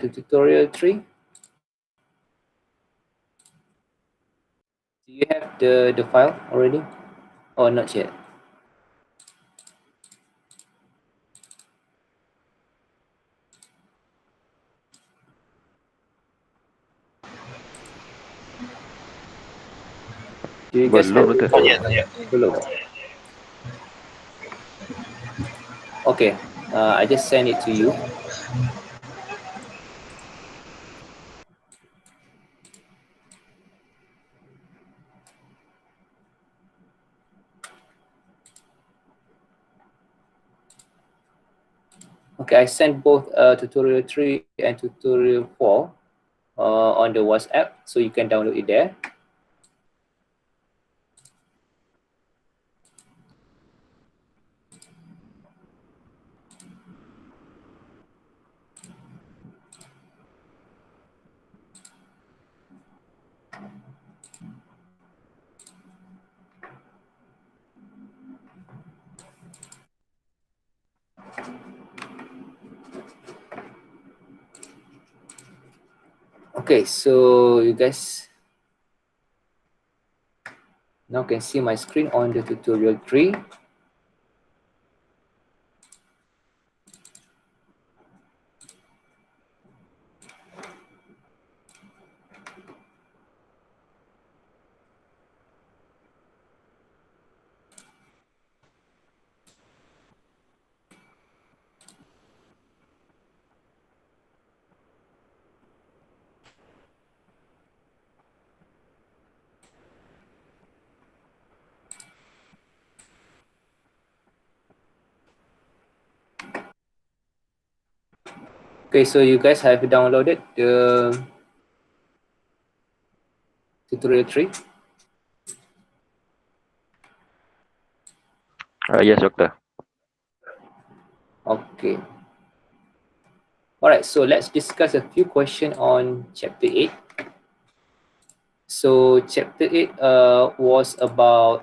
to tutorial 3. Do you have the file already or not yet? Do you guys Belum, have betul. Belum. Okay, I just send it to you. Okay, I sent both tutorial 3 and tutorial 4 on the WhatsApp, so you can download it there. Okay, so you guys now can see my screen on the tutorial 3. Okay, so you guys have downloaded the tutorial 3. Yes, dokter. Okay. Alright, so let's discuss a few questions on chapter 8. So chapter 8 was about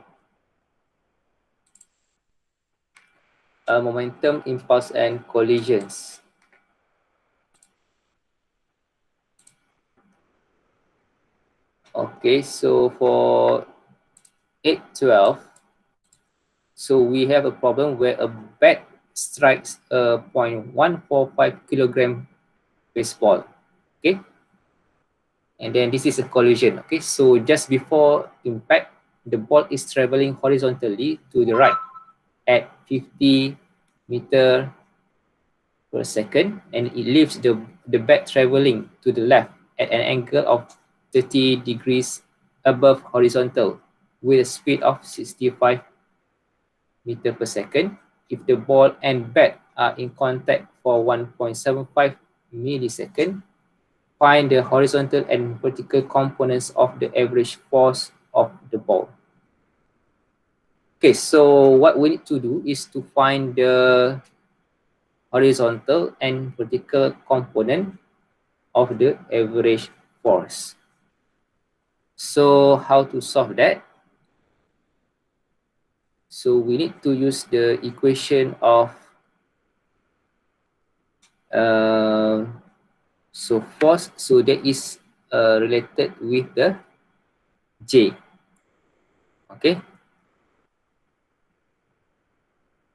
momentum, impulse, and collisions. Okay, so for 812, so we have a problem where a bat strikes a 0.145 kilogram baseball. Okay, and then this is a collision. Okay, so just before impact, the ball is traveling horizontally to the right at 50 meter per second, and it leaves the bat traveling to the left at an angle of 30 degrees above horizontal with a speed of 65 meter per second. If the ball and bat are in contact for 1.75 millisecond, find the horizontal and vertical components of the average force of the ball. Okay, so what we need to do is to find the horizontal and vertical component of the average force. So how to solve that? So we need to use the equation of so force, so that is related with the J. Okay.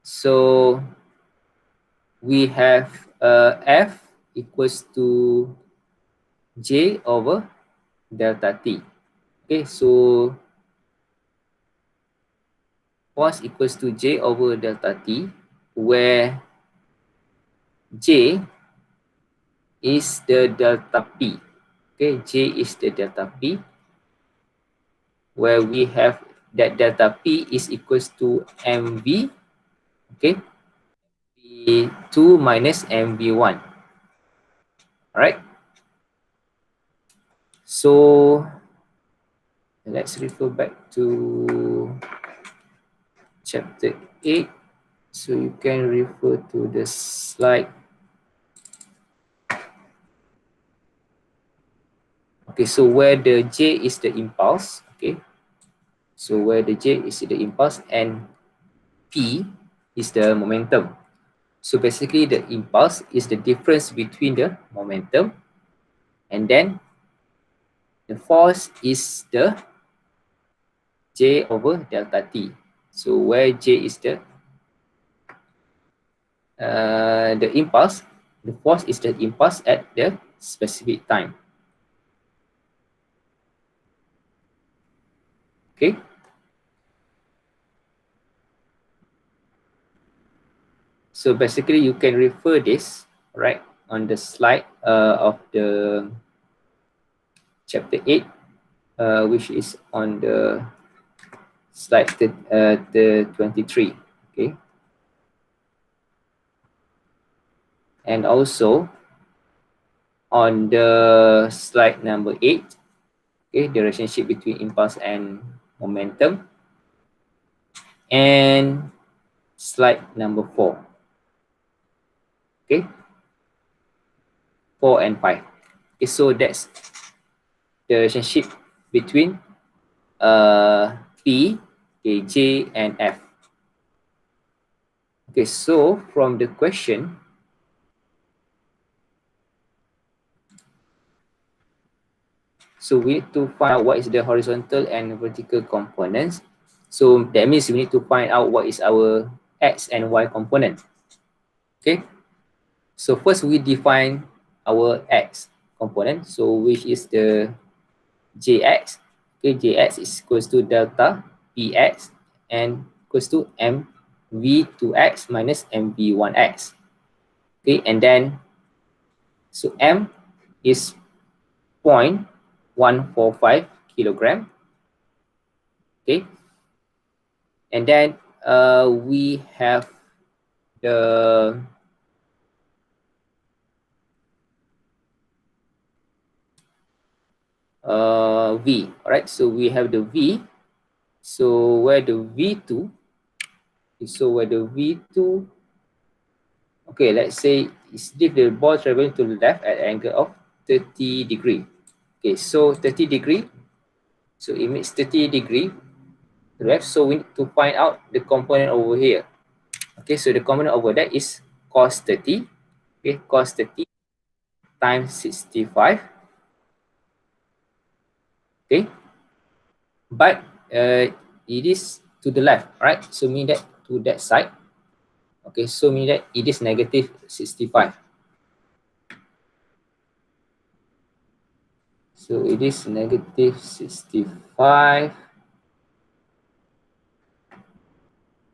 So we have F equals to J over delta T. Okay, so force equals to J over delta T, where J is the delta P. Okay, J is the delta P, where we have that delta P is equals to mv, okay, v2 minus mv1. All right. So let's refer back to chapter 8. So you can refer to the slide. Okay, so where the J is the impulse, okay. So where the J is the impulse and P is the momentum. So basically the impulse is the difference between the momentum, and then the force is the J over delta T. So where J is the impulse, the force is the impulse at the specific time. Okay. So basically you can refer this right on the slide of the chapter 8, which is on the slide the 23. Okay. And also on the slide number 8, okay, the relationship between impulse and momentum, and slide number 4. Okay, 4 and 5. Okay, so that's the relationship between P, okay, J, and F. Okay, so from the question, so we need to find out what is the horizontal and vertical components. So that means we need to find out what is our X and Y component. Okay, so first we define our X component, so which is the Jx. Okay, Jx is equals to delta Px and equals to mv2x minus mv1x. Okay, and then so m is 0.145 kilogram. Okay, and then we have the V. All right, so we have the V. So where the V2, so where the V2, okay, let's say if the ball traveling to the left at an angle of 30 degree. Okay, so 30 degree, so it makes 30 degree to the left. So we need to find out the component over here. Okay, so the component over there is cos 30. Okay, cos 30 times 65. Okay, but it is to the left, right? So mean that to that side. Okay, so mean that it is negative 65. So it is negative 65.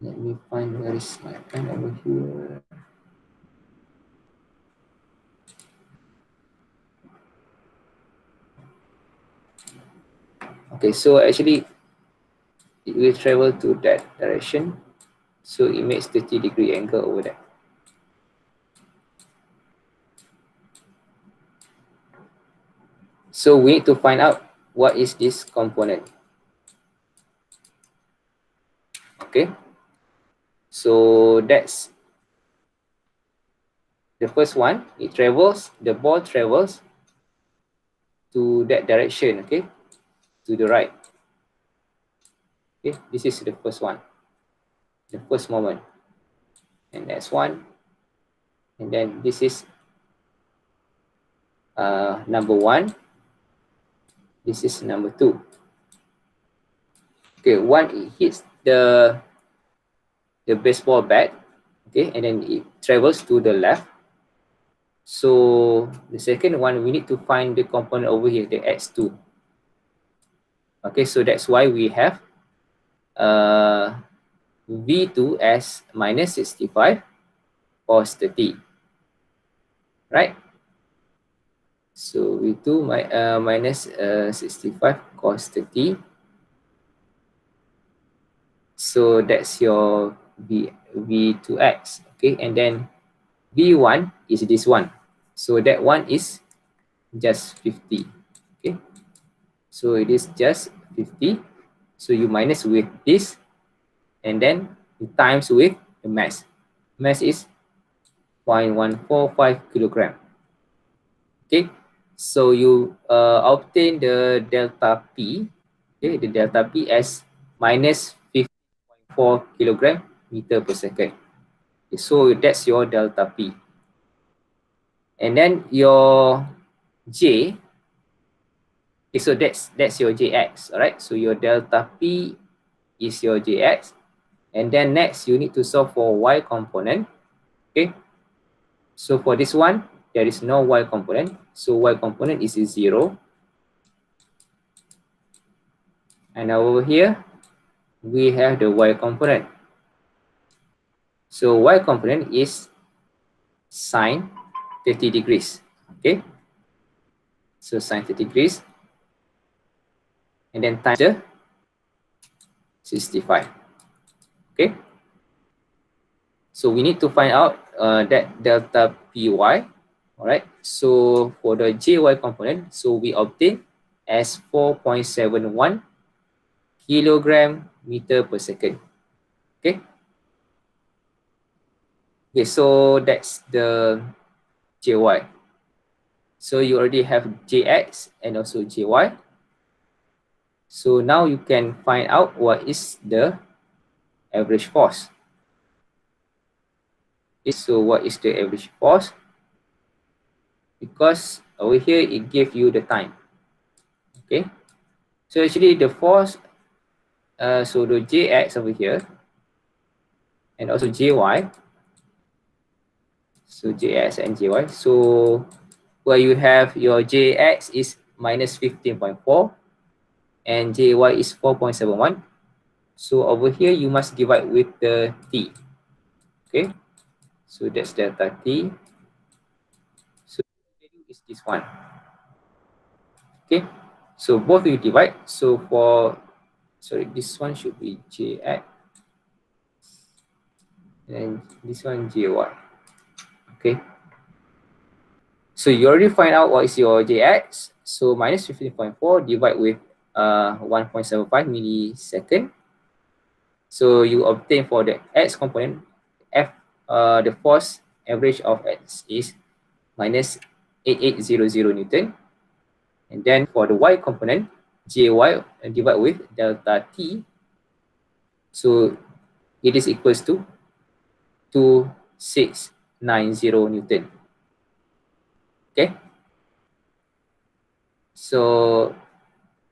Let me find where is my pen over here. Okay, so actually it will travel to that direction. So it makes 30 degree angle over there. So we need to find out what is this component. Okay. So that's the first one. It travels, the ball travels to that direction, okay, to the right. Okay, this is the first one, the first moment. And that's one. And then this is number 1. This is number 2. Okay, one, it hits the baseball bat, okay, and then it travels to the left. So the second one, we need to find the component over here, the x2. Okay, so that's why we have v2 as minus 65 cos 30, right? So v2 minus 65 cos 30. So that's your v2x, okay, and then v1 is this one. So that one is just 50. Okay, so it is just 50. So you minus with this, and then you times with the mass. Mass is 0.145 kilogram. Okay, so you obtain the delta P, okay, the delta P as minus 50.4 kilogram meter per second. So that's your delta P. And then your J, okay, so that's your Jx, all right? So your delta P is your Jx. And then next, you need to solve for Y component, okay? So for this one, there is no Y component. So Y component is 0. And over here, we have the Y component. So Y component is sine 30 degrees, okay? So sine 30 degrees. And then times the 65, okay? So we need to find out that delta Py, all right? So for the Jy component, so we obtain as 4.71 kilogram meter per second, okay? Okay, so that's the Jy. So you already have Jx and also Jy. So now you can find out what is the average force. Okay, so what is the average force? Because over here it gives you the time. Okay, so actually the force, so the Jx over here and also Jy. So Jx and Jy. So where you have your Jx is minus 15.4 and Jy is 4.71. So over here you must divide with the T. Okay, so that's delta T. So the value is this one. Okay, so both you divide. So for, sorry, this one should be Jx and this one Jy. Okay, so you already find out what is your Jx. So minus 15.4 divide with 1.75 millisecond. So you obtain for the X component, F, the force average of X is minus 8800 Newton. And then for the Y component, Jy divide with delta T. So it is equals to 2690 Newton. Okay. So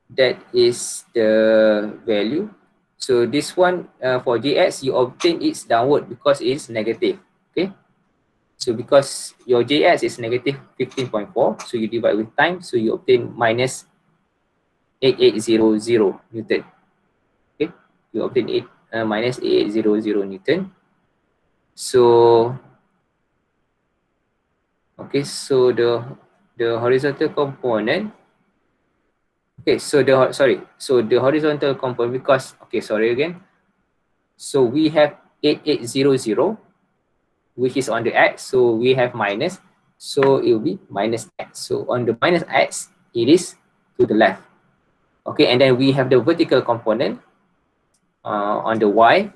that is the value. So this one for Jx, you obtain its downward because it is negative. Okay. So because your Jx is negative 15.4, so you divide with time, so you obtain minus 8800 Newton. Okay, you obtain minus 8800 Newton. So okay, so the horizontal component. Okay, so the horizontal component, because, okay, sorry again. So we have 8800, which is on the x, so we have minus, so it will be minus x. So on the minus x, it is to the left. Okay, and then we have the vertical component on the y,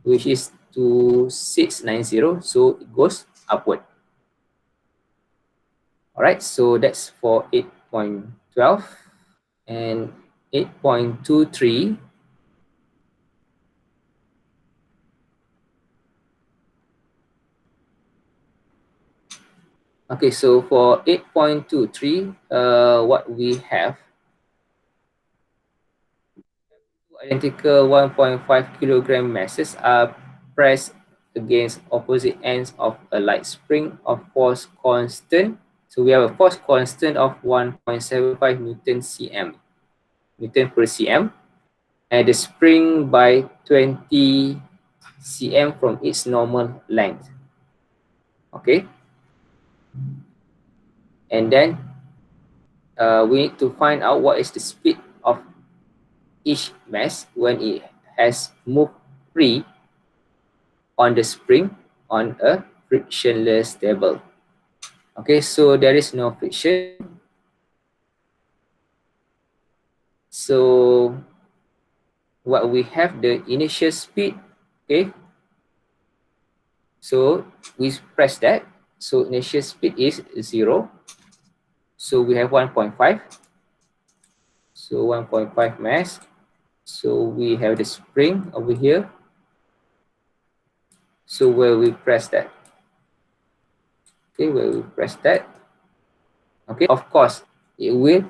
which is 2690, so it goes upward. All right, so that's for 8.12 and 8.23. Okay, so for 8.23, what we have, identical 1.5 kilogram masses are pressed against opposite ends of a light spring of force constant. So we have a force constant of 1.75 Newton per cm, and the spring by 20 cm from its normal length. Okay, and then we need to find out what is the speed of each mass when it has moved free on the spring on a frictionless table. Okay, so there is no friction. So what we have, the initial speed, okay. So we press that. So initial speed is 0. So we have 1.5. So 1.5 mass. So we have the spring over here. So where we press that, okay, where we press that, okay, of course, it will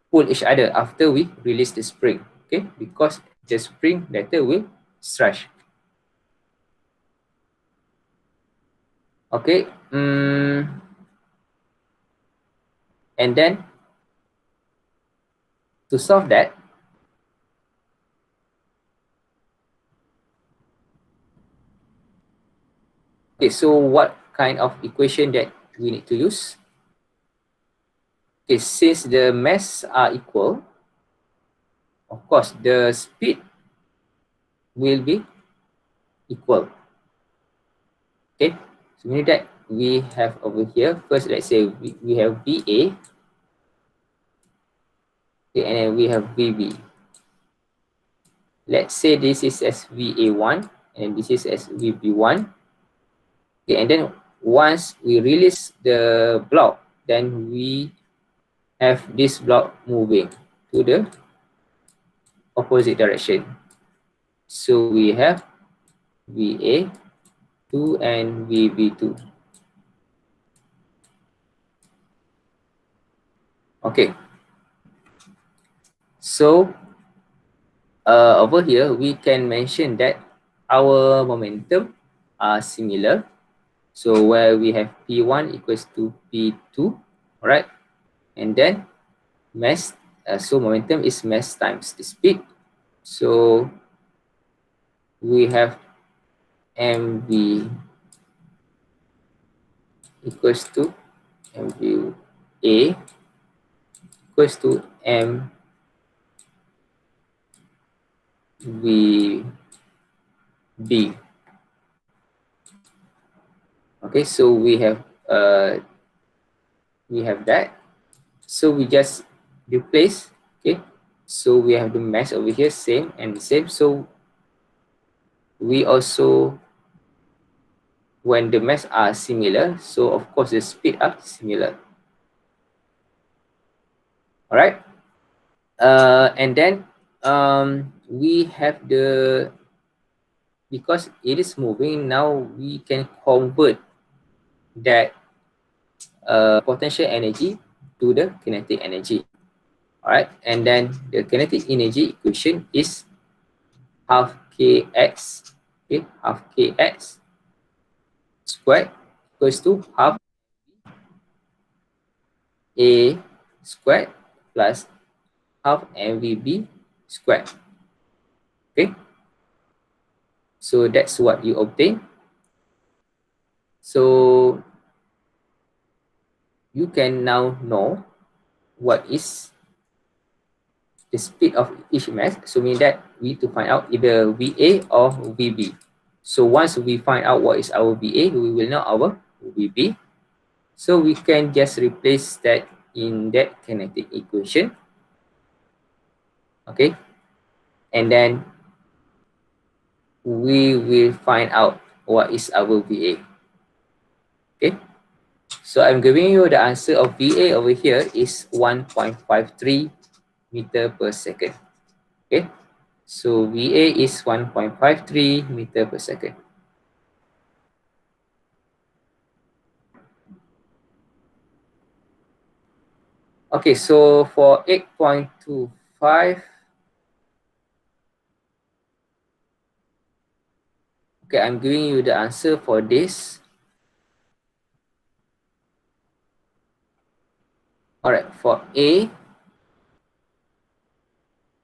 pull each other after we release the spring, okay, because the spring later will stretch. Okay, and then to solve that, okay, so what kind of equation that we need to use? Okay, since the mass are equal, of course, the speed will be equal. Okay, so meaning that we have over here, first let's say we have VA, okay, and then we have VB. Let's say this is as VA1 and this is as VB1. Okay, and then once we release the block, then we have this block moving to the opposite direction. So we have VA2 and VB2. Okay. So over here, we can mention that our momentum are similar. So where we have P1 equals to P2, all right? And then mass, so momentum is mass times the speed. So we have mv equals to mv a equals to mv b. Okay, so we have that. So we just replace. Okay, so we have the mass over here same and the same. So we also, when the mass are similar, so of course the speed are similar. All right. And then we have the, because it is moving now, we can convert that potential energy to the kinetic energy. All right, and then the kinetic energy equation is half kx, okay, half kx squared equals to half a squared plus half mvb squared. Okay, so that's what you obtain. So you can now know what is the speed of each mass. So mean that we need to find out either VA or VB. So once we find out what is our VA, we will know our VB. So we can just replace that in that kinetic equation. Okay. And then we will find out what is our VA. Okay. So I'm giving you the answer of VA over here is 1.53 meter per second. Okay. So VA is 1.53 meter per second. Okay, so for 8.25, okay, I'm giving you the answer for this. All right, for A,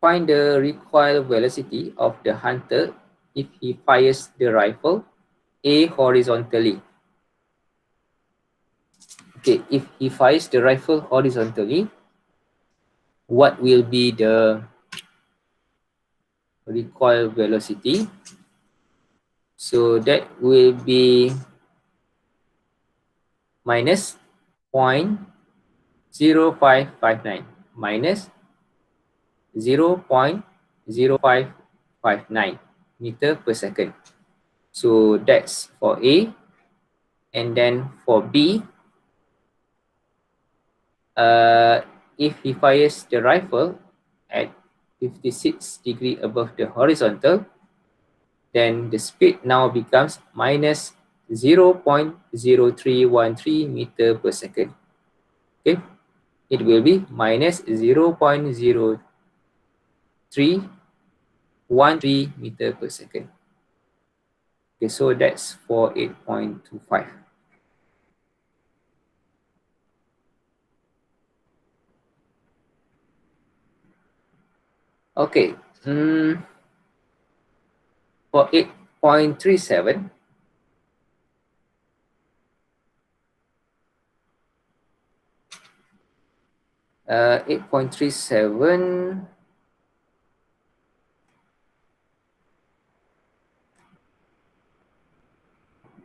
find the recoil velocity of the hunter if he fires the rifle A horizontally. Okay, if he fires the rifle horizontally, what will be the recoil velocity? So that will be minus 0.0559 minus 0.0559 meter per second. So that's for A. And then for B, if he fires the rifle at 56 degrees above the horizontal, then the speed now becomes minus 0.0313 meter per second. Okay, it will be minus 0.0313 meter per second. Okay, so that's for 8.25. Okay, for 8.37, 8.37,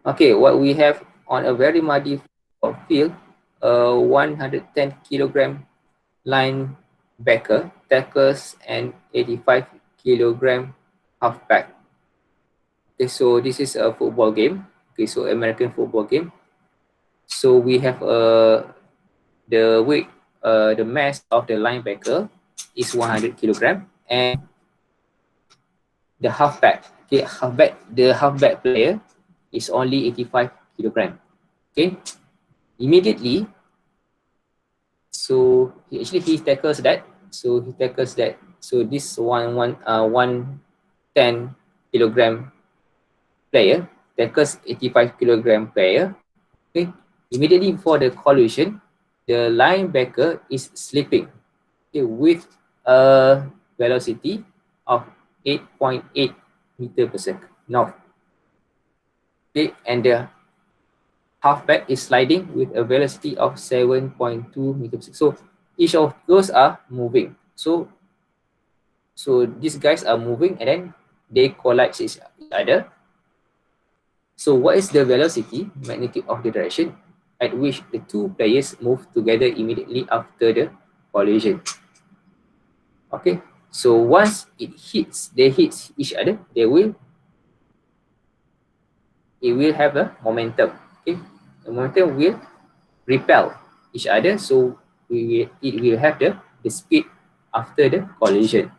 okay, what we have on a very muddy field, 110 kilogram linebacker tackles an 85 kilogram halfback. Okay, so this is a football game. Okay, so American football game. So we have the weight, the mass of the linebacker is 100 kilogram, and the halfback, okay, the halfback player is only 85 kilogram. Okay, immediately, so he tackles that. So he tackles that. So this 110 kilogram player tackles 85 kilogram player. Okay, immediately before the collision, the linebacker is slipping, okay, with a velocity of 8.8 meter per second. Now, okay, and the halfback is sliding with a velocity of 7.2 meter per second. So each of those are moving. So these guys are moving and then they collide each other. So what is the velocity, magnitude of the direction at which the two players move together immediately after the collision? Okay, so once they hit each other, it will have a momentum. Okay, the momentum will repel each other, so it will have the speed after the collision.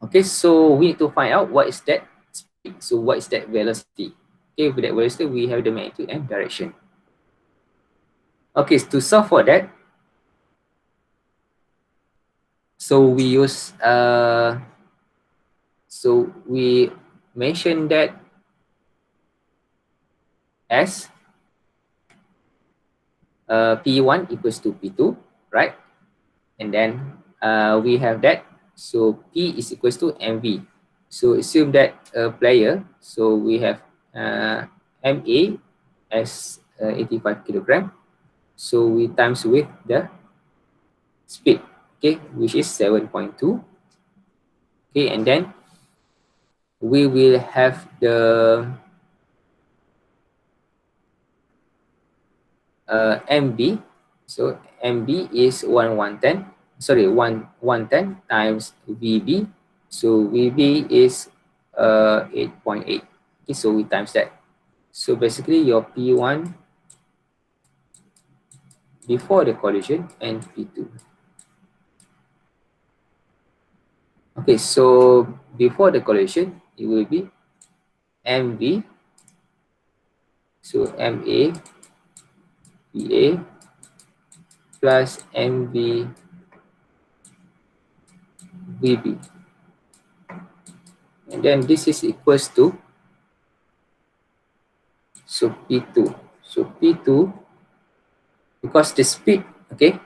Okay, so we need to find out what is that speed. So what is that velocity? Okay, with that velocity, we have the magnitude and direction. Okay, to solve for that, so we use so we mention that as P1 equals to P2, right? And then we have that. So P is equals to MV. So assume that a player, so we have MA as 85 kilogram. So we times with the speed, okay, which is 7.2. Okay, and then we will have the MB. So MB is 110. Sorry, 110 times VB. So VB is 8.8. Okay, so we times that. So basically your P1 before the collision and P2. Okay, so before the collision, it will be MV. So MA PA plus MV VB. And then this is equals to, so P2. So P2, because the speed, okay,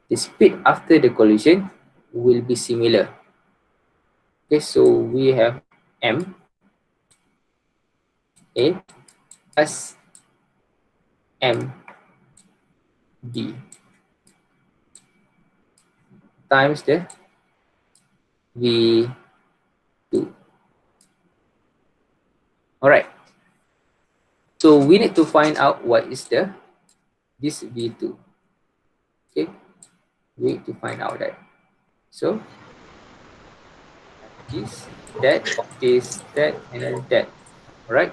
the speed after the collision will be similar. Okay, so we have M A plus M D times the V2. All right. So we need to find out what is this V2. Okay, we need to find out that. So this, that, and then that. All right.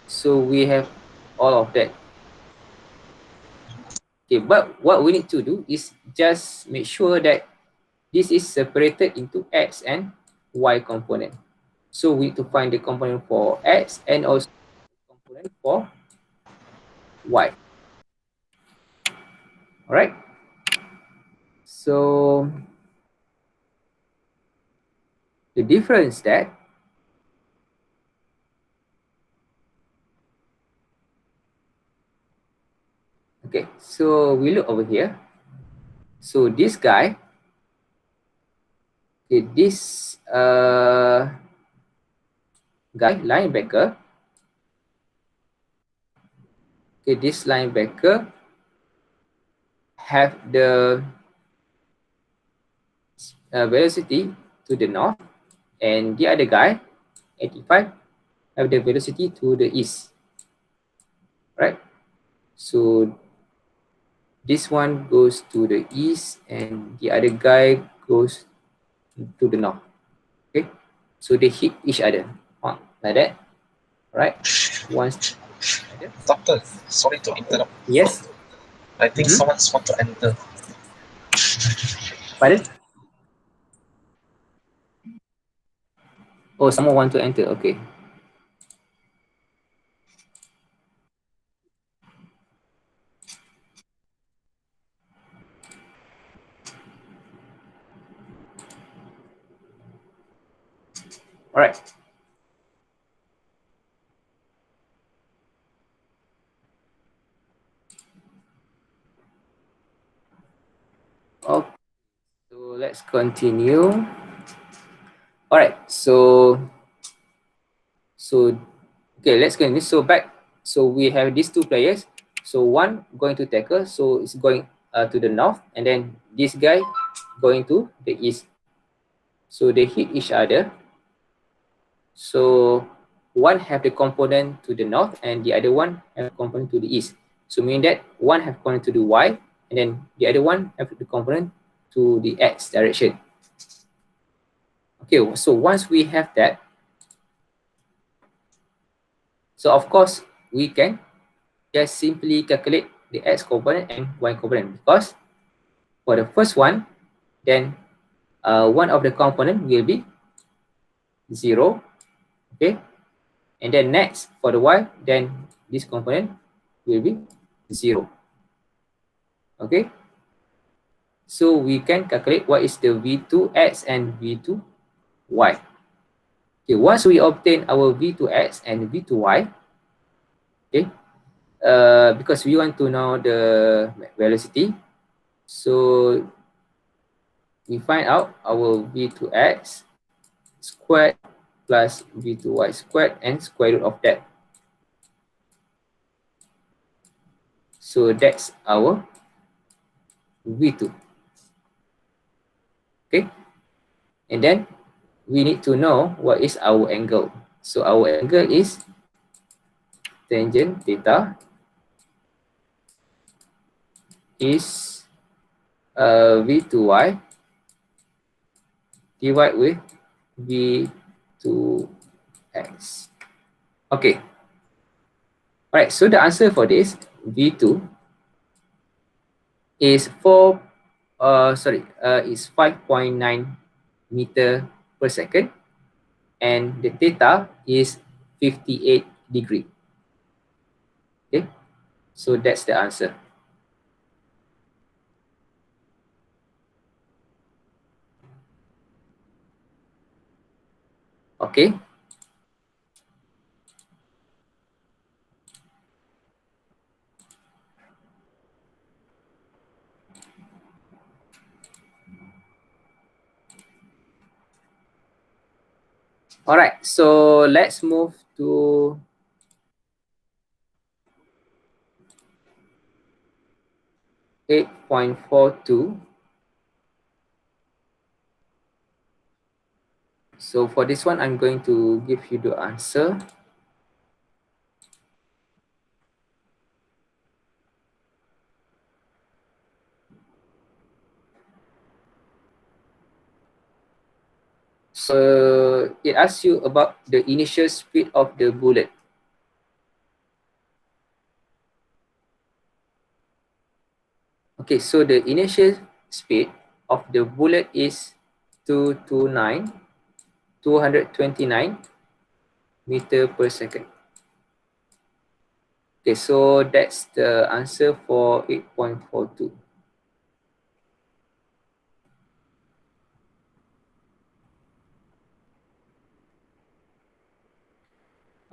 So we have all of that. Okay, but what we need to do is just make sure that this is separated into X and Y component. So we need to find the component for X and also the component for Y. All right. So the difference that okay, so we look over here. So this guy, okay, this guy linebacker, okay, this linebacker have the velocity to the north, and the other guy, 85, have the velocity to the east, right? So this one goes to the east and the other guy goes to the north. Okay, so they hit each other like that, right? Once Doctor, sorry to interrupt. yes. I think someone's want to enter. Pardon? Oh, someone want to enter. Okay. All right. Okay. So let's continue. All right. So okay, let's continue. So back. So we have these two players. So one going to tackle. So it's going to the north, and then this guy going to the east. So they hit each other. So one have the component to the north and the other one have component to the east. So meaning that one have component to the y and then the other one have the component to the x direction. Okay, so once we have that, so of course we can just simply calculate the x component and y component, because for the first one, then one of the component will be 0, okay, and then next for the y, then this component will be 0. Okay, so we can calculate what is the V2x and V2y. Okay, once we obtain our V2x and V2y, okay, because we want to know the velocity, so we find out our V2x squared plus V2y squared and square root of that. So that's our V2. Okay, and then we need to know what is our angle. So our angle is tangent theta is V2y divided with V2x. Okay. Alright, so the answer for this V2 is is 5.9 meter per second, and the theta is 58 degree. Okay, so that's the answer. Okay. All right, so let's move to eight point four two. So for this one, I'm going to give you the answer. So it asks you about the initial speed of the bullet. Okay, so the initial speed of the bullet is 229 229 meter per second. Okay, so that's the answer for 8.42.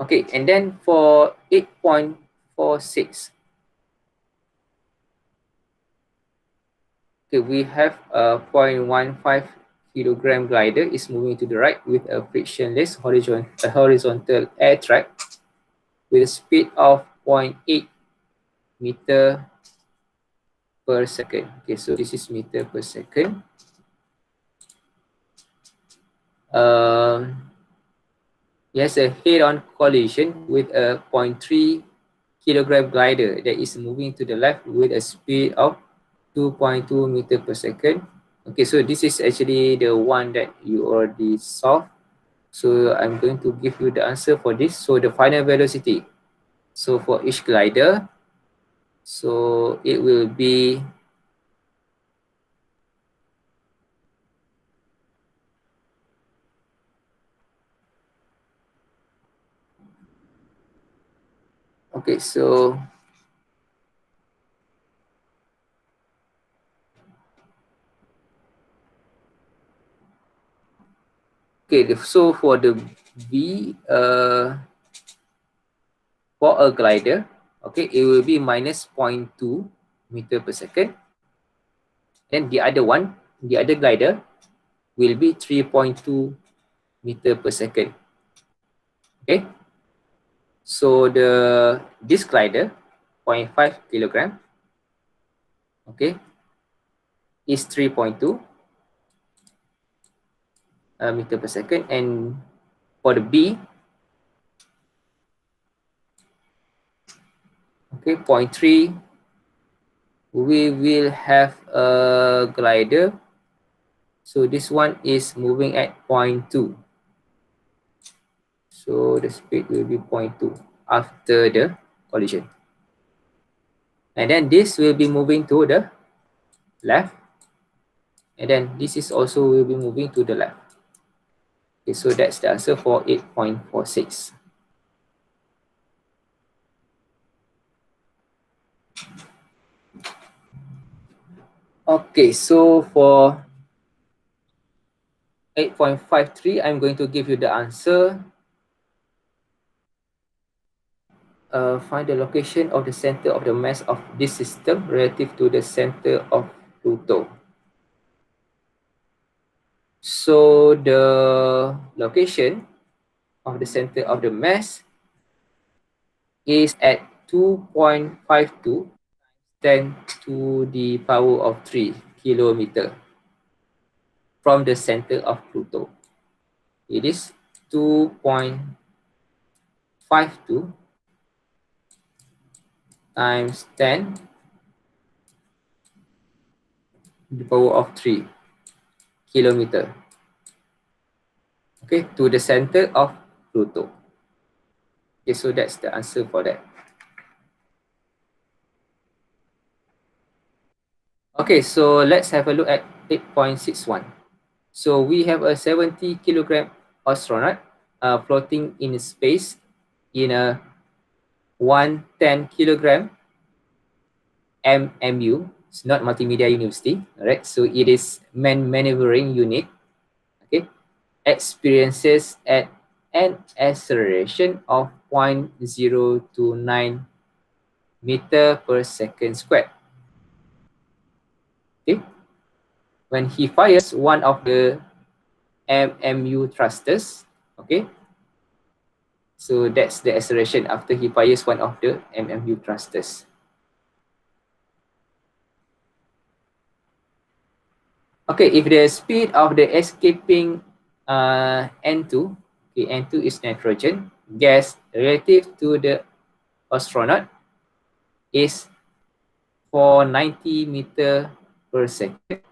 Okay, and then for 8.46, okay, we have a 0.15 kilogram glider is moving to the right with a frictionless horizontal air track with a speed of 0.8 meter per second. Okay, so this is meter per second. He has a head-on collision with a 0.3 kilogram glider that is moving to the left with a speed of 2.2 meter per second. Okay, so this is actually the one that you already solved. So I'm going to give you the answer for this. So the final velocity. So for each glider, so it will be okay, so okay, so for the V for a glider, okay, it will be minus 0.2 meter per second. Then the other one, the other glider will be 3.2 meter per second. Okay, so this glider 0.5 kilogram, okay, is 3.2 meter per second, and for the B, okay, 0.3, we will have a glider. So this one is moving at 0.2. So the speed will be 0.2 after the collision. And then this will be moving to the left. And then this is also will be moving to the left. Okay, so that's the answer for 8.46. Okay, so for 8.53, I'm going to give you the answer. Find the location of the center of the mass of this system relative to the center of Pluto. So the location of the center of the mass is at 2.52 10 to the power of 3 kilometer from the center of Pluto. It is 2.52 times 10 to the power of 3 kilometer. Okay, to the center of Pluto. Okay, so that's the answer for that. Okay, so let's have a look at 8.61. So we have a 70 kilogram astronaut floating in space in a 110 kilogram MMU. It's not multimedia university, all right? So it is maneuvering unit, okay? Experiences at an acceleration of 0.029 meter per second squared. Okay, when he fires one of the MMU thrusters, okay, so that's the acceleration after he fires one of the MMU thrusters. Okay, if the speed of the escaping N2, okay, N2 is nitrogen gas relative to the astronaut is for 90 meter per second,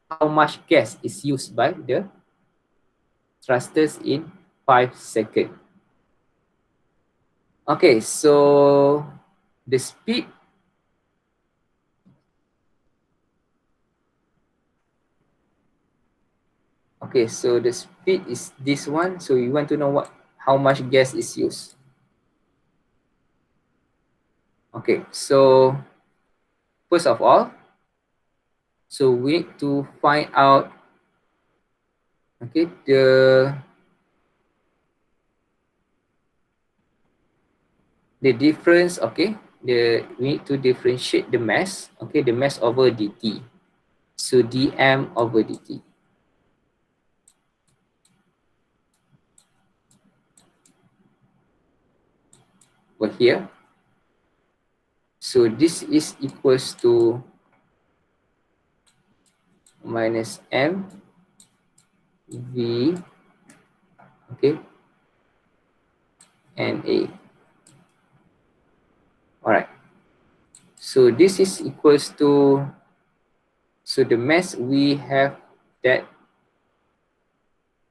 how much gas is used by the thrusters in 5 seconds? Okay, so the speed, Okay, so the speed is this one. So you want to know how much gas is used. Okay, so first of all, so we need to find out, okay, the difference, okay, we need to differentiate the mass, okay, the mass over dt. So dm over dt. Over here. So this is equals to minus m v, okay, and a. All right. So this is equals to, so the mass we have that,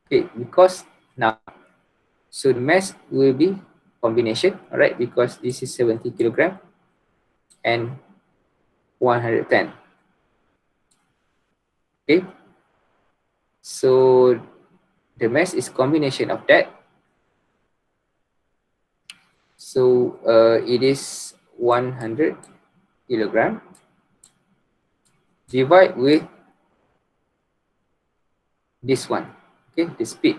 okay, because now, so the mass will be combination, all right, because this is 70 kilogram and 110. Okay, so the mass is combination of that. So it is 100 kilogram divide with this one, okay, the speed,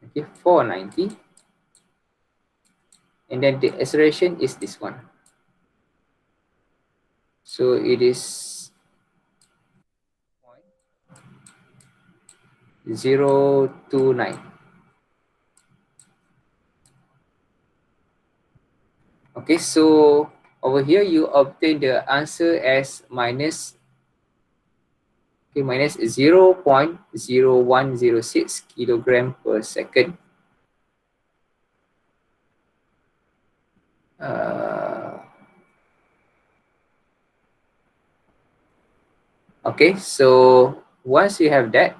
okay, 490, and then the acceleration is this one. So it is 0.029. Okay, so over here you obtain the answer as minus, okay, minus 0.0106 kilogram per second. Okay, so once you have that,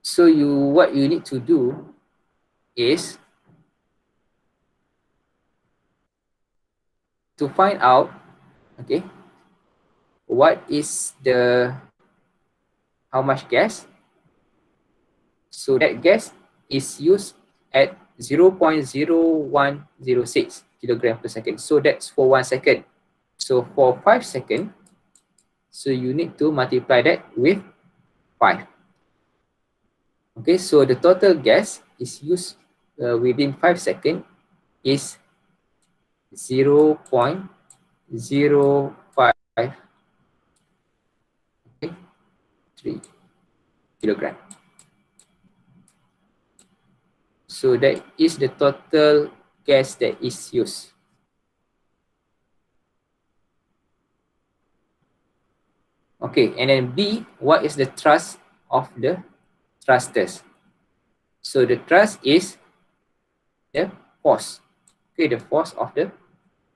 so what you need to do is to find out, okay, what is the, how much gas. So that gas is used at 0.0106 kilogram per second. So that's for 1 second. So for 5 seconds, so you need to multiply that with 5. Okay, so the total gas is used within 5 seconds is 0.0553 kilogram. So that is the total gas that is used. Okay, and then B, what is the thrust of the thrusters? So the thrust is the force. Okay, the force of the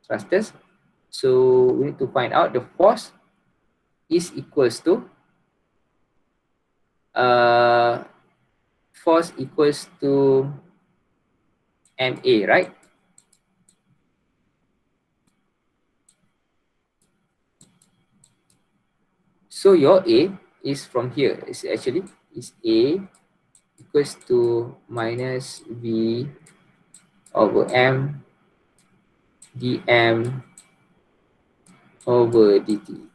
thrusters. So we need to find out the force is equals to force equals to MA, right? So your A is from here. It's actually is A equals to minus V over M dm over dt.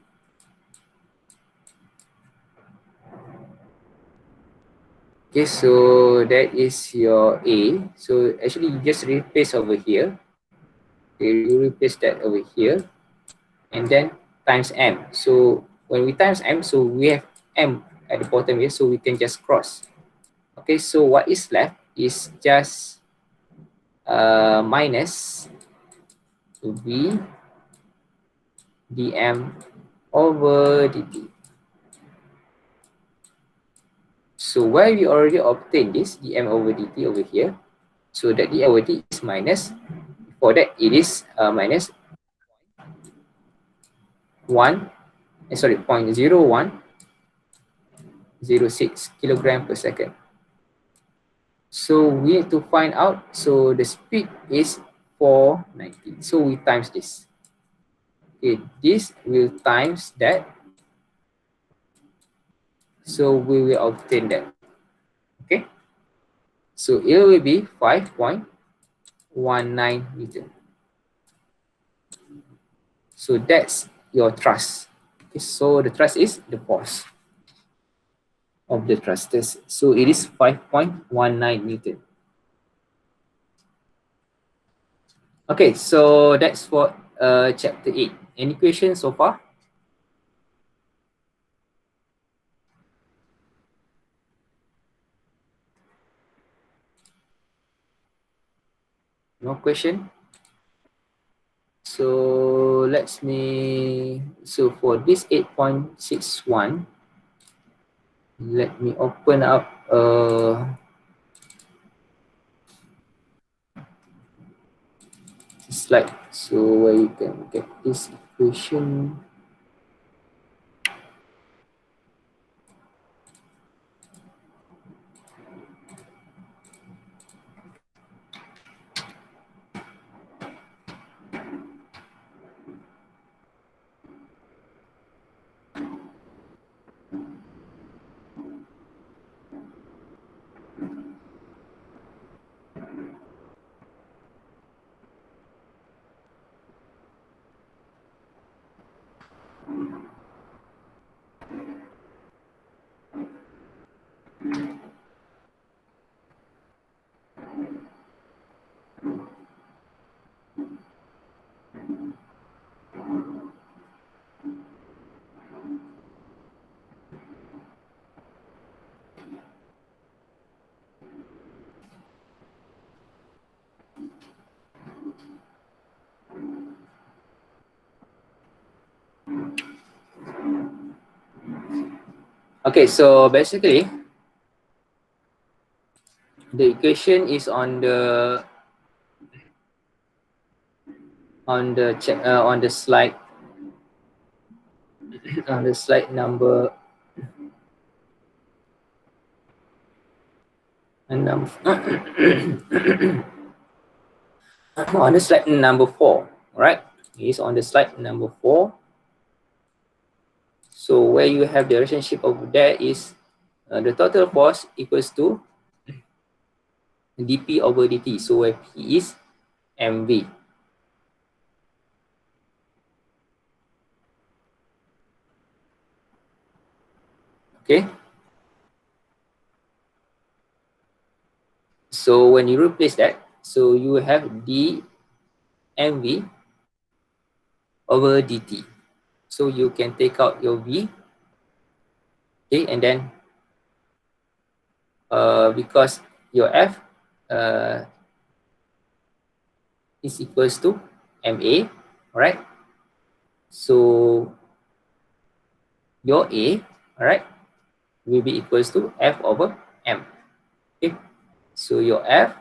Okay, so that is your A. So actually you just replace over here. Okay, you replace that over here and then times M. So when we times M, so we have M at the bottom here, so we can just cross. Okay, so what is left is just minus V dm over dt. So where we already obtained this dm over dt over here, so that dm over dt is minus, for that it is minus 0.0106 kilogram per second. So we need to find out, so the speed is 490. So we times this. Okay, this will times that, so we will obtain that. Okay, so it will be 5.19 Newton. So that's your thrust. Okay, so the thrust is the force of the thrusters. So it is 5.19 Newton. Okay, so that's for chapter 8. Any questions so far? No question? So so for this 8.61, let me open up slide so where you can get this equation. Okay, so basically the equation is on the on the slide on the slide number on the slide number 4, right? It's on the slide number 4. So where you have the relationship over there is the total force equals to dp over dt. So where p is mv. Okay. So when you replace that, so you have d mv over dt. So you can take out your v. Okay, and then because your f is equals to ma, right? So your a, right, will be equals to f over m. Okay, so your f,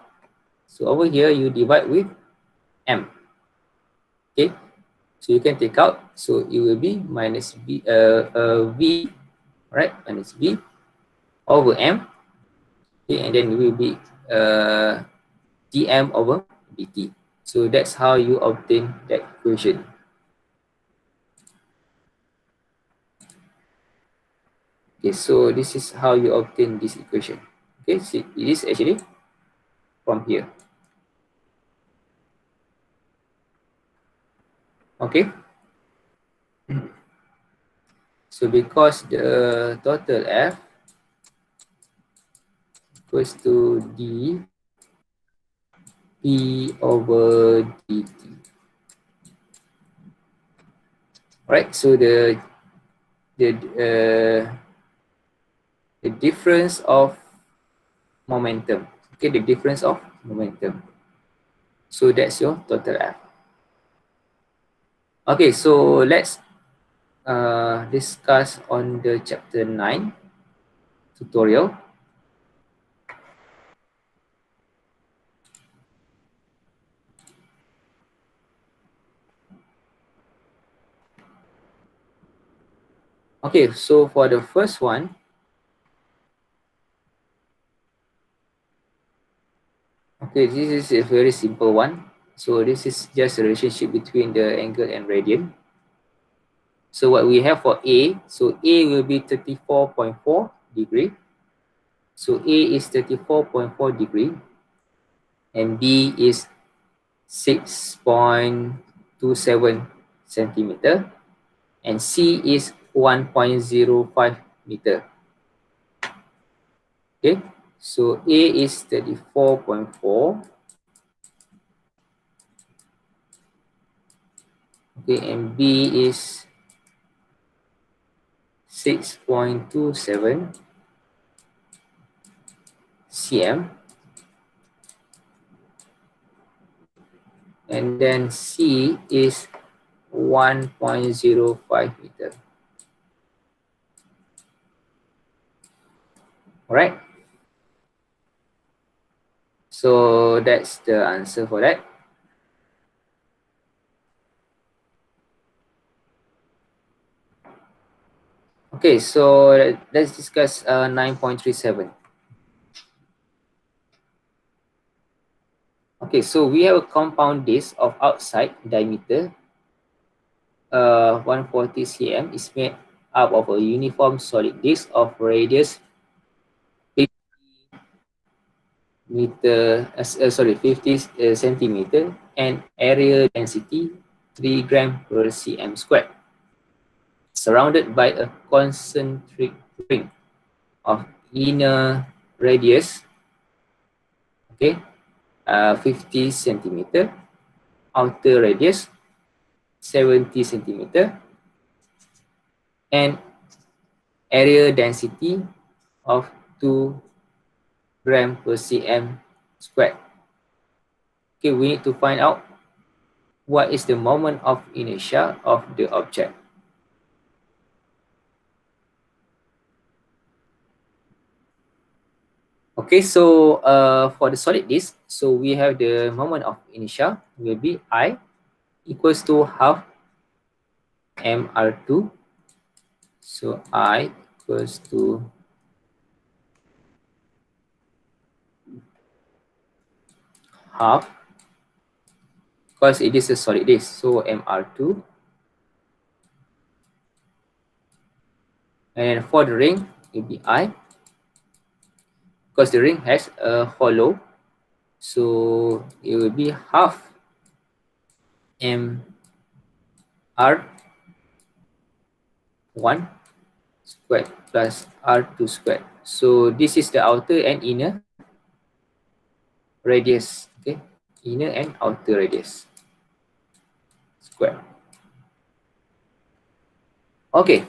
so over here you divide with m. Okay, so you can take out, so it will be minus v, v, right, minus v over m. Okay, and then it will be dm over dt. So that's how you obtain that equation. Okay, so this is how you obtain this equation. Okay, so it is actually from here. Okay, so because the total f equals to d p over dt. Right, so uh, the difference of momentum. Okay, the difference of momentum. So that's your total F. Okay, so let's discuss on the chapter 9 tutorial. Okay, so for the first one, okay, this is a very simple one. So this is just a relationship between the angle and radian. So what we have for A, so A will be 34.4 degree. So A is 34.4 degree and B is 6.27 centimeter and C is 1.05 meter. Okay, so A is 34.4. Okay, and B is 6.27 cm, and then C is 1.05 meter. All right. So that's the answer for that. Okay, so let's discuss 9.37. Okay, so we have a compound disc of outside diameter 140 cm is made up of a uniform solid disc of radius 50 centimeter and area density 3 gram per cm squared, surrounded by a concentric ring of inner radius, okay, 50 centimeter, outer radius 70 centimeter, and area density of 2 gram per cm squared. Okay, we need to find out what is the moment of inertia of the object. Okay, so for the solid disk, so we have the moment of inertia will be I equals to half mr2. So I equals to half, because it is a solid disk, so mr2. And for the ring, it will be I, because the ring has a hollow, so it will be half mr1 squared plus r2 squared. So this is the outer and inner radius, okay, inner and outer radius square. Okay,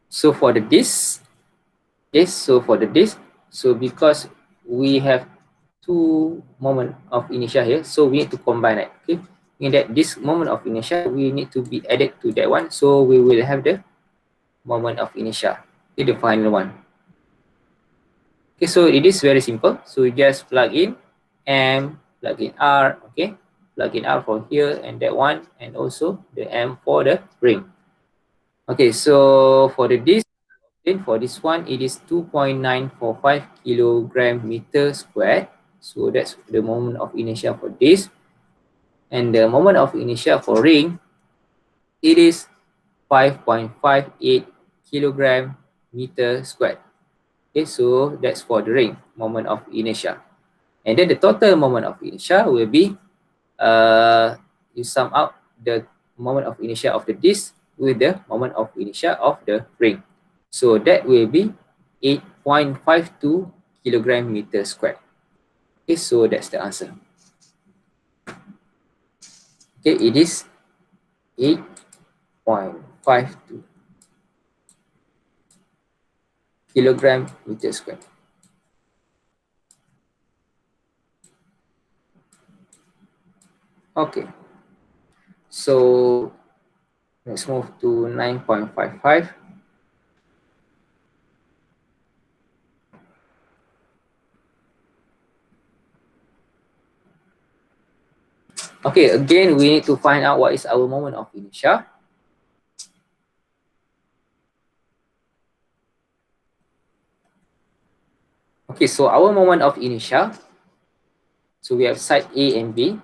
so for the disk, yes, so for the disk, so because we have two moment of inertia here, so we need to combine it. Okay, in that this moment of inertia we need to be added to that one, so we will have the moment of inertia, okay, the final one. Okay, so it is very simple. So you just plug in M, plug in R, okay, plug in R for here and that one, and also the M for the ring. Okay, so for the disk, then for this one, it is 2.945 kilogram meter squared. So that's the moment of inertia for this. And the moment of inertia for ring, it is 5.58 kilogram meter squared. Okay, so that's for the ring, moment of inertia. And then the total moment of inertia will be, you sum up the moment of inertia of the disk with the moment of inertia of the ring. So that will be 8.52 kilogram meter squared. Okay, so that's the answer. Okay, it is 8.52 kilogram meter squared. Okay, so let's move to 9.55. Okay, again, we need to find out what is our moment of inertia. Okay, so our moment of inertia, so we have side A and B.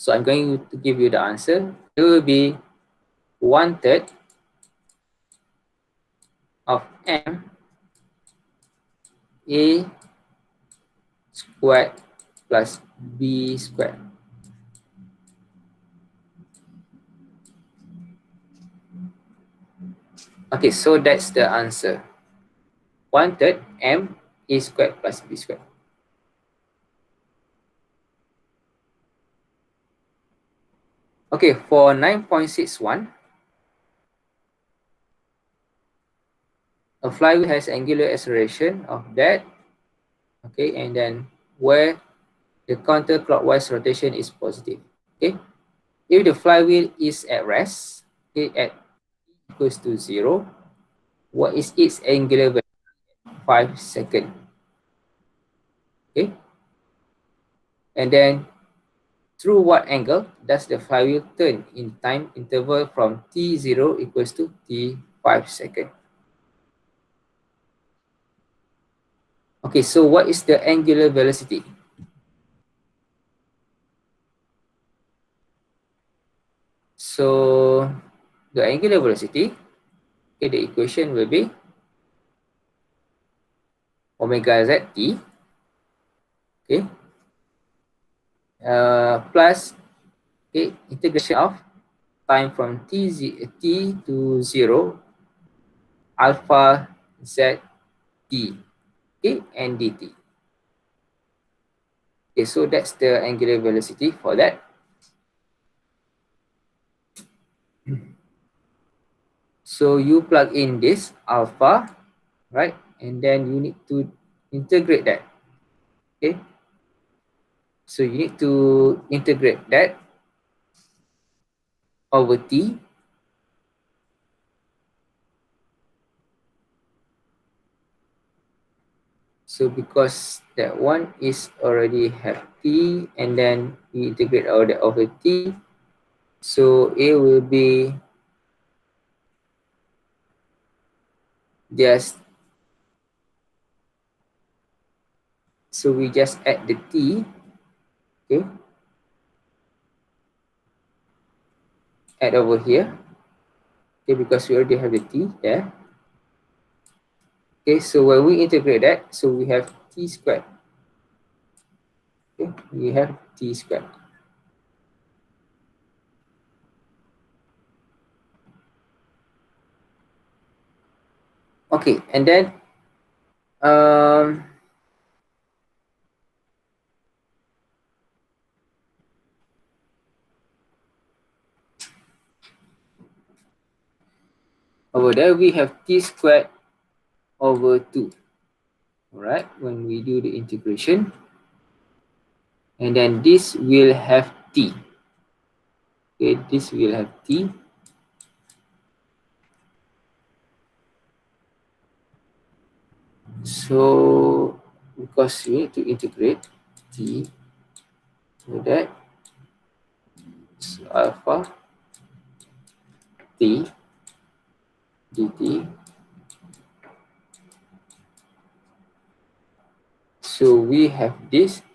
So I'm going to give you the answer. It will be 1/3 of m a squared plus b squared. Okay, so that's the answer. 1/3 m a squared plus b squared. Okay, for 9.61, a flywheel has angular acceleration of that. Okay, and then where the counterclockwise rotation is positive. Okay, if the flywheel is at rest, okay, at equals to 0, what is its angular velocity? 5 seconds. Okay, and then through what angle does the flywheel turn in time interval from t0 equals to t 5 seconds? Okay, so what is the angular velocity? So the angular velocity, okay, the equation will be omega z t, okay, plus, okay, integration of time from t to 0 alpha z t, okay, and dt. Okay, so that's the angular velocity for that. So you plug in this alpha, right? And then you need to integrate that. Okay. So you need to integrate that over t. So because that one is already have t, and then we integrate all that over t. So it will be just, so we just add the t, okay, add over here, okay, because we already have the t there. Okay, so when we integrate that, so we have t squared. Okay, we have t squared. Okay, and then over there we have t squared over 2. Alright, when we do the integration, and then this will have t. Okay, this will have t. So because we need to integrate t, so that so alpha t dt. So we have this.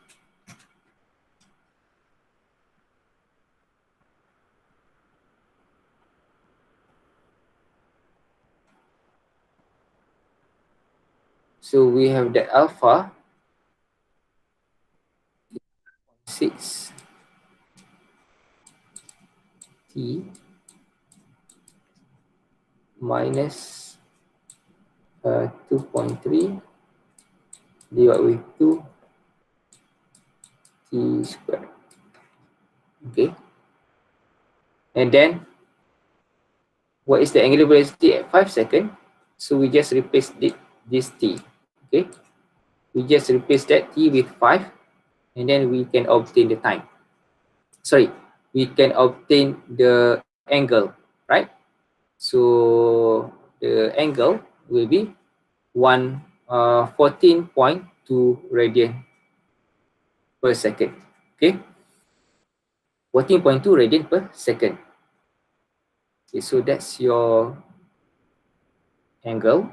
So we have the alpha 6 t minus 2.3 divided with 2 t squared. Okay, and then what is the angular velocity at 5 seconds? So we just replace this t. Okay, we just replace that t with 5, and then we can obtain the time. Sorry, we can obtain the angle, right? So the angle will be 14.2 radian per second. Okay, 14.2 radian per second. Okay, so that's your angle.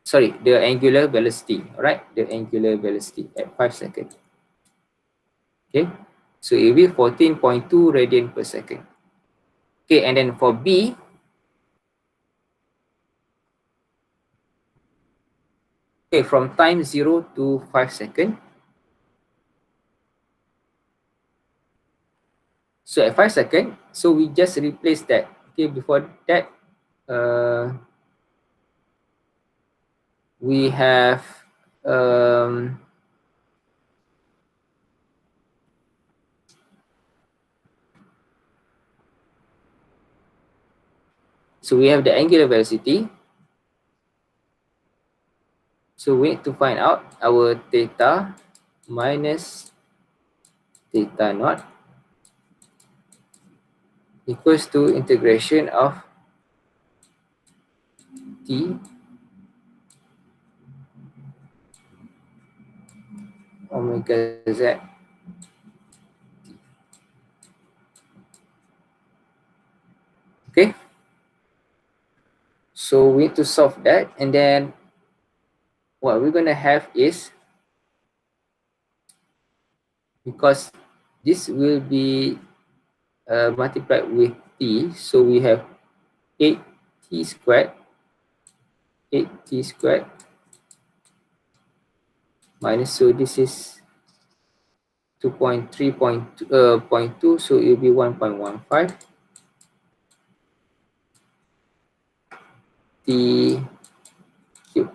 sorry, the angular velocity, right? The angular velocity at 5 seconds. Okay, so it will be 14.2 radian per second. Okay, and then for B, okay, from time 0 to 5 seconds. So at 5 seconds, so we just replace that. Okay, before that, we have so we have the angular velocity. So we need to find out our theta minus theta naught equals to integration of t omega z. Okay, so we need to solve that, and then what we're gonna have is, because this will be multiplied with t, so we have 8t squared, 8t squared minus, so this is 2.3.2, so it will be 1.15 t cube.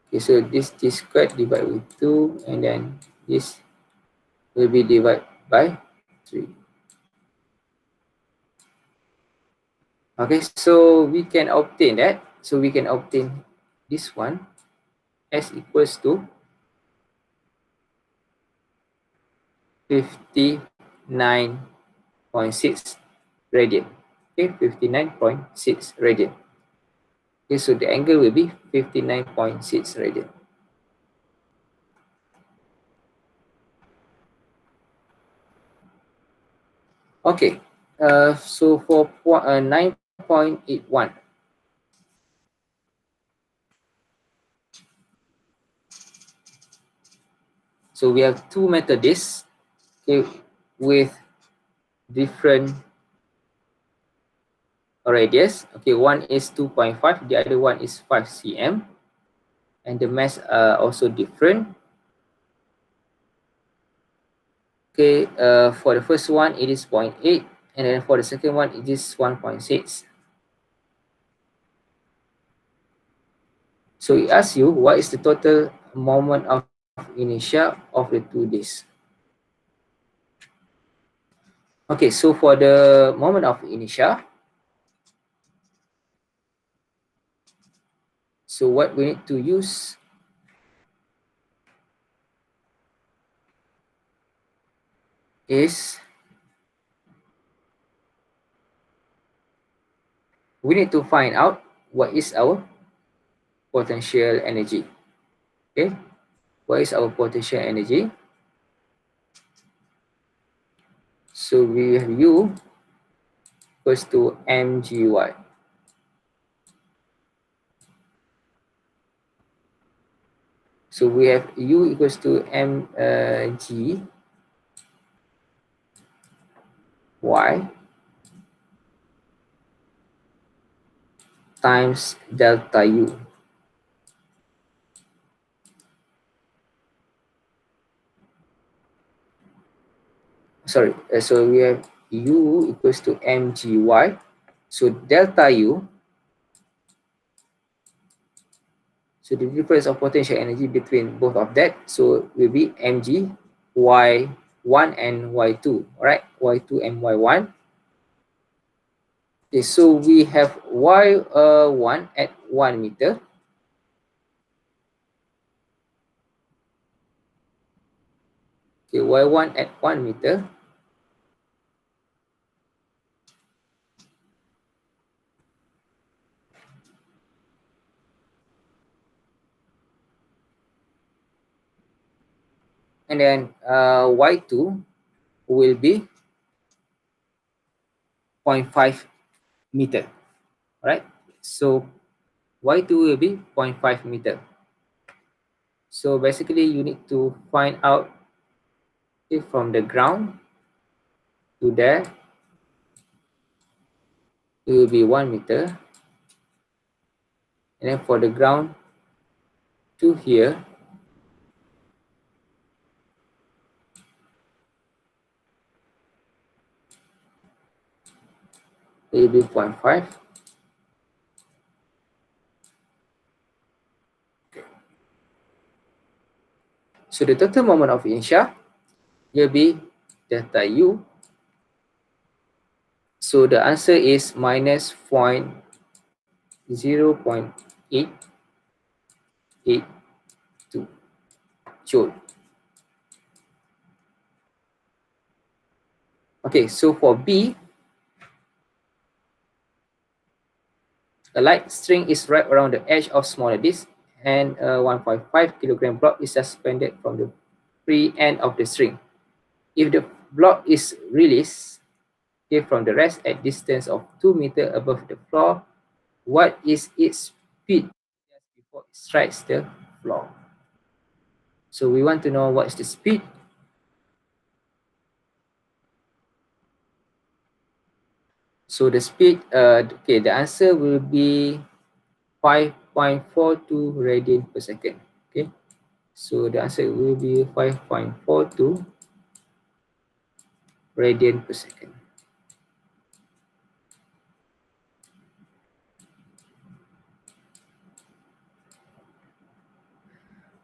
Okay, so this t squared divided with 2, and then this will be divided by 3. Okay, so we can obtain that. So we can obtain this one as equals to 59.6 radian. Okay, 59.6 radian. Okay, so the angle will be 59.6 radian. Okay, so for 9.81, so we have two methods, okay, with different radius. Okay, one is 2.5, the other one is 5 cm, and the mass are also different. Okay, for the first one it is 0.8, and then for the second one it is 1.6. So it asks you what is the total moment of inertia of the two disks. Okay, so for the moment of inertia, so what we need to use is, we need to find out what is our potential energy. Okay, what is our potential energy? So we have U equals to mgy. So we have U equals to mg y times delta U. Sorry, so we have U equals to mgy. So delta U, so the difference of potential energy between both of that, so will be mg y1 and y2, right? Y2 and y1. Okay, so we have y1 at 1 meter. Okay, y1 at 1 meter. And then y2 will be 0.5 meter, right? So y2 will be 0.5 meter. So basically you need to find out if from the ground to there it will be 1 meter, and then for the ground to here it will be 0.5. So the total moment of inertia will be delta U. So the answer is minus 0.0882 joule. Okay, so for B, a light string is wrapped around the edge of smaller disc, and a 1.5 kilogram block is suspended from the free end of the string. If the block is released from the rest at distance of 2 meters above the floor, what is its speed before it strikes the floor? So we want to know what is the speed. So the speed, okay, the answer will be 5.42 radian per second. Okay, so the answer will be 5.42 radian per second.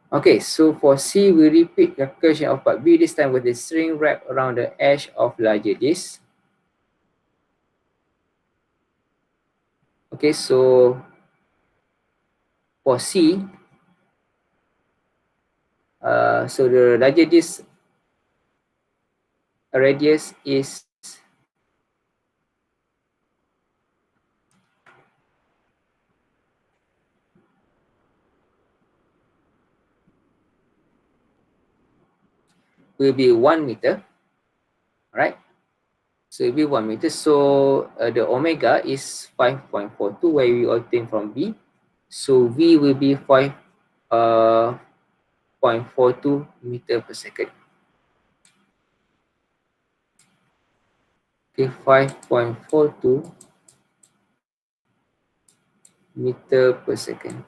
Okay, so for C, we repeat the calculation of part B, this time with the string wrapped around the edge of larger disc. Okay, so for C, so the larger disc radius is will be 1 meter, right? So it will be 1 meter. So the omega is 5.42, where we obtain from B. So V will be 5.42 meter per second. Okay, 5.42 meter per second.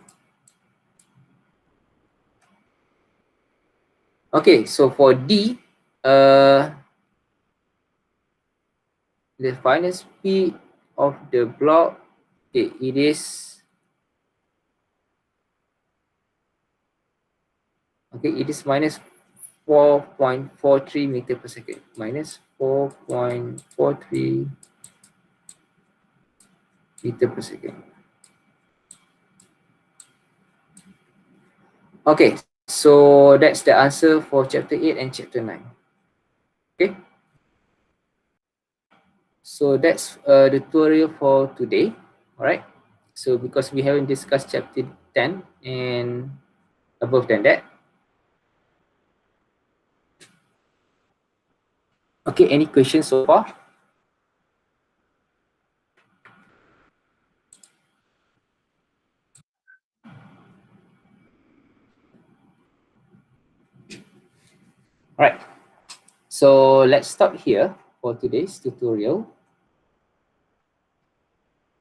Okay, so for D, the final speed of the block, okay, it is minus 4.43 meter per second. Minus 4.43 meter per second. Okay, so that's the answer for chapter 8 and chapter 9. Okay, so that's the tutorial for today. All right, so because we haven't discussed chapter 10 and above than that. Okay, any questions so far? All right, so let's stop here for today's tutorial.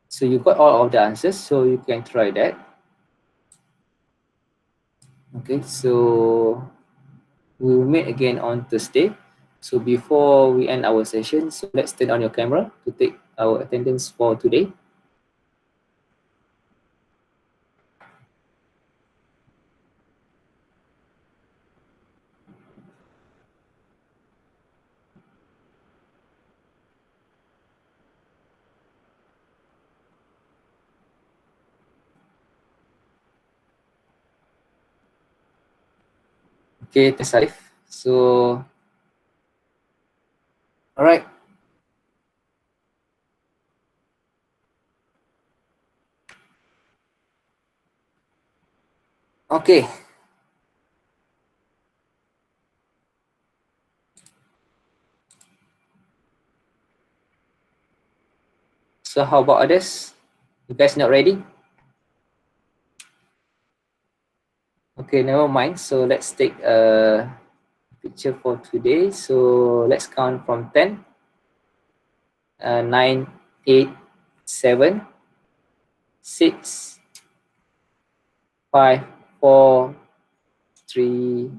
So you got all of the answers, so you can try that. Okay, so we will meet again on Thursday. So before we end our session, so let's turn on your camera to take our attendance for today. Okay, thanks Arif. So, all right. Okay. So how about others? You guys not ready? Okay, never mind. So let's take a picture for today. So let's count from 10. 9, 8, 7, 6, 5, 4, 3,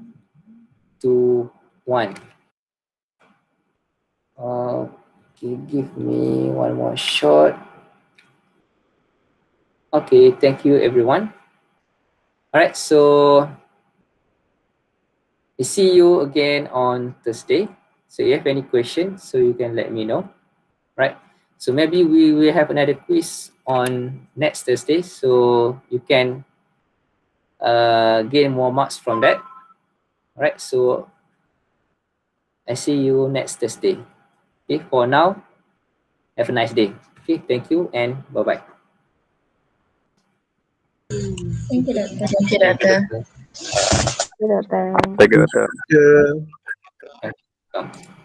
2, 1. Okay, give me one more shot. Okay, thank you everyone. All right, so we see you again on Thursday. So if you have any questions, so you can let me know. Right. So maybe we will have another quiz on next Thursday, so you can gain more marks from that. All right. So I see you next Thursday. Okay. For now, have a nice day. Okay. Thank you and bye bye. Thank you, Doctor. Thank you, Doctor. Dokter. Thank you, Doctor. Yeah. Welcome.